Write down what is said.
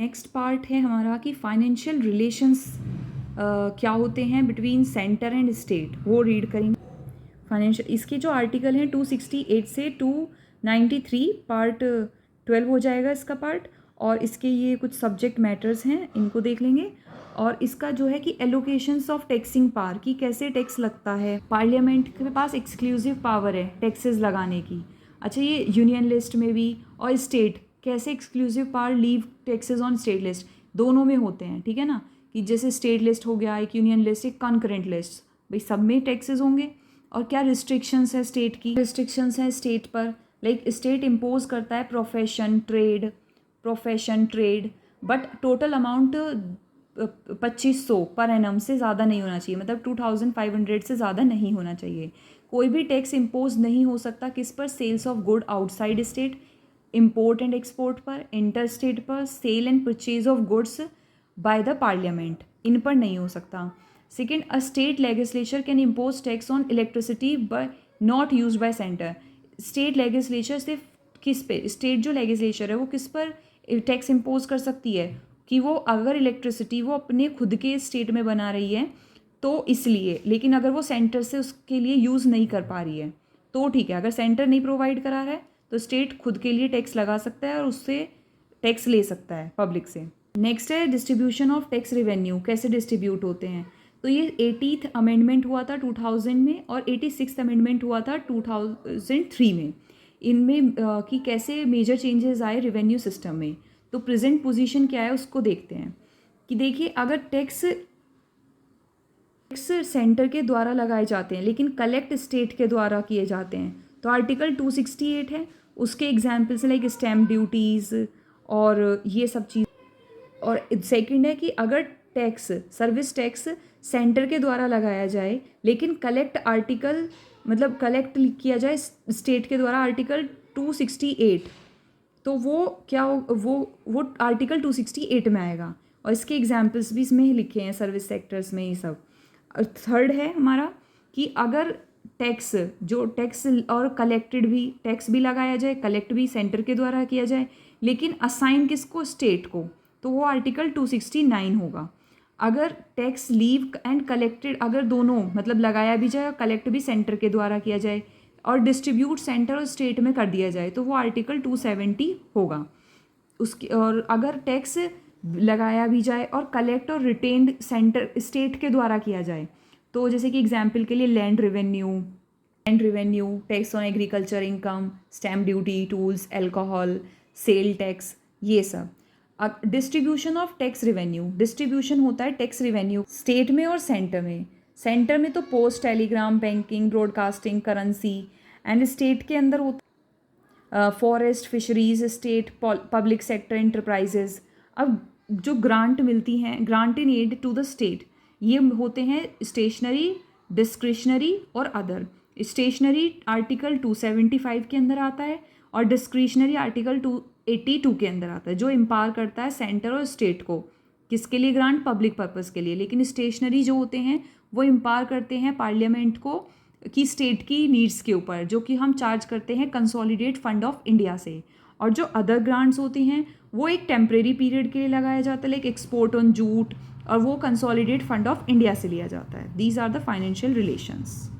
Next part है हमारा कि फाइनेंशियल रिलेशंस क्या होते हैं बिटवीन सेंटर एंड स्टेट, वो रीड करेंगे। फाइनेंशियल, इसके जो आर्टिकल हैं 268 से 293, पार्ट 12 हो जाएगा इसका पार्ट, और इसके ये कुछ सब्जेक्ट मैटर्स हैं, इनको देख लेंगे। और इसका जो है कि एलोकेशंस ऑफ टैक्सिंग पावर, की कैसे टैक्स लगता है, पार्लियामेंट के पास एक्सक्लूसिव पावर है टैक्सेस लगाने की। अच्छा, ये यूनियन लिस्ट में भी, और स्टेट कैसे exclusive power leave taxes on state list, दोनों में होते हैं, ठीक है ना। कि जैसे स्टेट लिस्ट हो गया, एक यूनियन लिस्ट, एक कॉन्करेंट लिस्ट, भाई सब में टैक्सेस होंगे। और क्या रिस्ट्रिक्शंस है स्टेट की, रिस्ट्रिक्शंस हैं स्टेट पर, लाइक स्टेट इम्पोज करता है profession trade, but total amount 2500 per annum से ज़्यादा नहीं होना चाहिए, मतलब 2500 से ज़्यादा नहीं होना चाहिए। कोई भी टैक्स इम्पोज नहीं हो सकता किस पर, sales of good outside state, import and export पर, इंटर स्टेट पर, sale and purchase of goods by the parliament, इन पर नहीं हो सकता। Second, a state legislature can impose tax on electricity by not use by centre. State legislature सिर्फ किस पे, स्टेट जो लेजिस्लेचर है वो किस पर टैक्स इम्पोज कर सकती है, कि वो अगर इलेक्ट्रिसिटी वो अपने खुद के स्टेट में बना रही है तो इसलिए, लेकिन अगर वो सेंटर से उसके लिए यूज़ नहीं कर पा रही है तो ठीक है। अगर सेंटर नहीं प्रोवाइड करा रहा है तो स्टेट खुद के लिए टैक्स लगा सकता है और उससे टैक्स ले सकता है पब्लिक से। नेक्स्ट है डिस्ट्रीब्यूशन ऑफ टैक्स रेवेन्यू, कैसे डिस्ट्रीब्यूट होते हैं। तो ये 80th अमेंडमेंट हुआ था 2000 में, और 86th अमेंडमेंट हुआ था 2003 में। इनमें कि कैसे मेजर चेंजेस आए रेवेन्यू सिस्टम में। तो प्रेजेंट पोजीशन क्या है उसको देखते हैं। कि देखिए, अगर टैक्स सेंटर के द्वारा लगाए जाते हैं लेकिन कलेक्ट स्टेट के द्वारा किए जाते हैं, तो आर्टिकल 268 है, उसके एग्जाम्पल्स लाइक स्टैम्प ड्यूटीज़ और ये सब चीज़। और सेकंड है कि अगर टैक्स, सर्विस टैक्स सेंटर के द्वारा लगाया जाए लेकिन कलेक्ट किया जाए स्टेट के द्वारा, आर्टिकल 268, तो वो क्या हो, वो आर्टिकल 268 में आएगा। और इसके एग्जाम्पल्स भी इसमें लिखे हैं सर्विस सेक्टर्स में, ये सब। और थर्ड है हमारा कि अगर टैक्स और कलेक्टेड भी, टैक्स भी लगाया जाए, कलेक्ट भी सेंटर के द्वारा किया जाए, लेकिन असाइन किसको, स्टेट को, तो वो आर्टिकल 269 होगा। अगर टैक्स लीव एंड कलेक्टेड, अगर दोनों मतलब लगाया भी जाए और कलेक्ट भी सेंटर के द्वारा किया जाए और डिस्ट्रीब्यूट सेंटर और स्टेट में कर दिया जाए, तो वो आर्टिकल 270 होगा उसकी। और अगर टैक्स लगाया भी जाए और कलेक्ट और रिटेन्ड सेंटर स्टेट के द्वारा किया जाए, तो जैसे कि एग्जाम्पल के लिए land revenue, tax on agriculture income, stamp duty, tools, alcohol, sale tax, ये सब। अब distribution of tax revenue, distribution होता है टैक्स रेवेन्यू स्टेट में और सेंटर में। सेंटर में तो post, telegram, banking, broadcasting, currency, and state के अंदर होता forest, fisheries, state public sector enterprises. अब जो ग्रांट मिलती हैं, grant in aid to the state, ये होते हैं स्टेशनरी, डिस्क्रिशनरी और अदर। स्टेशनरी आर्टिकल 275 के अंदर आता है और डिस्क्रिशनरी आर्टिकल 282 के अंदर आता है, जो इम्पावर करता है सेंटर और स्टेट को, किसके लिए, ग्रांट, पब्लिक पर्पस के लिए। लेकिन स्टेशनरी जो होते हैं वो इम्पावर करते हैं पार्लियामेंट को कि स्टेट की नीड्स के ऊपर, जो कि हम चार्ज करते हैं कंसोलिडेट फंड ऑफ इंडिया से। और जो अदर ग्रांट्स होती हैं वो एक टेम्परेरी पीरियड के लिए लगाया जाता है, लाइक एक्सपोर्ट ऑन जूट, और वो कंसोलिडेट फंड ऑफ इंडिया से लिया जाता है। These are the financial relations.